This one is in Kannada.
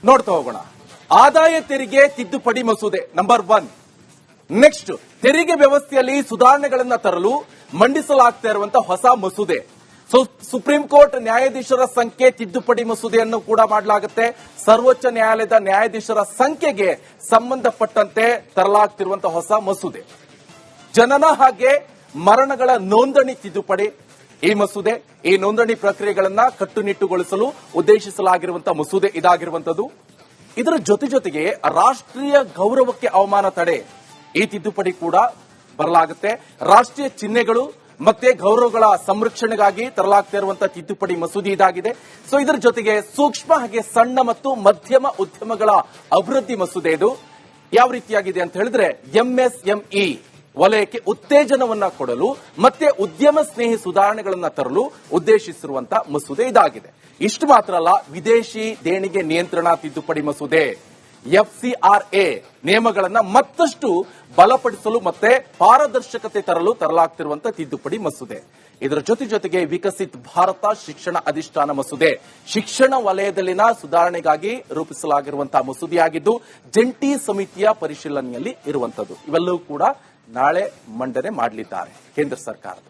ನೋಡ್ತಾ ಹೋಗೋಣ. ಆದಾಯ ತೆರಿಗೆ ತಿದ್ದುಪಡಿ ಮಸೂದೆ ನಂಬರ್ 1. ನೆಕ್ಸ್ಟ್, ತೆರಿಗೆ ವ್ಯವಸ್ಥೆಯಲ್ಲಿ ಸುಧಾರಣೆಗಳನ್ನು ತರಲು ಮಂಡಿಸಲಾಗ್ತಾ ಇರುವಂತಹ ಹೊಸ ಮಸೂದೆ. ಸುಪ್ರೀಂ ಕೋರ್ಟ್ ನ್ಯಾಯಾಧೀಶರ ಸಂಖ್ಯೆ ತಿದ್ದುಪಡಿ ಮಸೂದೆಯನ್ನು ಕೂಡ ಮಾಡಲಾಗುತ್ತೆ. ಸರ್ವೋಚ್ಚ ನ್ಯಾಯಾಲಯದ ನ್ಯಾಯಾಧೀಶರ ಸಂಖ್ಯೆಗೆ ಸಂಬಂಧಪಟ್ಟಂತೆ ತರಲಾಗ್ತಿರುವಂತಹ ಹೊಸ ಮಸೂದೆ. ಜನನ ಹಾಗೆ ಮರಣಗಳ ನೋಂದಣಿ ತಿದ್ದುಪಡಿ ಈ ಮಸೂದೆ. ಈ ನೋಂದಣಿ ಪ್ರಕ್ರಿಯೆಗಳನ್ನ ಕಟ್ಟುನಿಟ್ಟುಗೊಳಿಸಲು ಉದ್ದೇಶಿಸಲಾಗಿರುವಂತಹ ಮಸೂದೆ ಇದಾಗಿರುವಂತದ್ದು. ಇದರ ಜೊತೆಗೆ ರಾಷ್ಟ್ರೀಯ ಗೌರವಕ್ಕೆ ಅವಮಾನ ತಡೆ ಈ ತಿದ್ದುಪಡಿ ಕೂಡ ಬರಲಾಗುತ್ತೆ. ರಾಷ್ಟ್ರೀಯ ಚಿಹ್ನೆಗಳು ಮತ್ತೆ ಗೌರವಗಳ ಸಂರಕ್ಷಣೆಗಾಗಿ ತರಲಾಗ್ತಾ ಇರುವಂತಹ ತಿದ್ದುಪಡಿ ಮಸೂದೆ ಇದಾಗಿದೆ. ಸೊ ಇದರ ಜೊತೆಗೆ ಸೂಕ್ಷ್ಮ ಹಾಗೆ ಸಣ್ಣ ಮತ್ತು ಮಧ್ಯಮ ಉದ್ಯಮಗಳ ಅಭಿವೃದ್ಧಿ ಮಸೂದೆ ಇದು. ಯಾವ ರೀತಿಯಾಗಿದೆ ಅಂತ ಹೇಳಿದ್ರೆ ಎಂಎಸ್ಎಂಇ ವಲಯಕ್ಕೆ ಉತ್ತೇಜನವನ್ನ ಕೊಡಲು ಮತ್ತೆ ಉದ್ಯಮ ಸ್ನೇಹಿ ಸುಧಾರಣೆಗಳನ್ನ ತರಲು ಉದ್ದೇಶಿಸಿರುವಂತಹ ಮಸೂದೆ ಇದಾಗಿದೆ. ಇಷ್ಟು ಮಾತ್ರ ಅಲ್ಲ, ವಿದೇಶಿ ದೇಣಿಗೆ ನಿಯಂತ್ರಣ ತಿದ್ದುಪಡಿ ಮಸೂದೆ FCRA ನಿಯಮಗಳನ್ನ ಮತ್ತಷ್ಟು ಬಲಪಡಿಸಲು ಮತ್ತೆ ಪಾರದರ್ಶಕತೆ ತರಲು ತರಲಾಗ್ತಿರುವಂತಹ ತಿದ್ದುಪಡಿ ಮಸೂದೆ. ಇದರ ಜೊತೆಗೆ ವಿಕಸಿತ್ ಭಾರತ ಶಿಕ್ಷಣ ಅಧಿಷ್ಠಾನ ಮಸೂದೆ ಶಿಕ್ಷಣ ವಲಯದಲ್ಲಿನ ಸುಧಾರಣೆಗಾಗಿ ರೂಪಿಸಲಾಗಿರುವಂತಹ ಮಸೂದೆಯಾಗಿದ್ದು ಜಂಟಿ ಸಮಿತಿಯ ಪರಿಶೀಲನೆಯಲ್ಲಿ ಇರುವಂತದ್ದು. ಇವೆಲ್ಲವೂ ಕೂಡ ನಾಳೆ ಮಂಡನೆ ಮಾಡಲಿದ್ದಾರೆ ಕೇಂದ್ರ ಸರ್ಕಾರದ.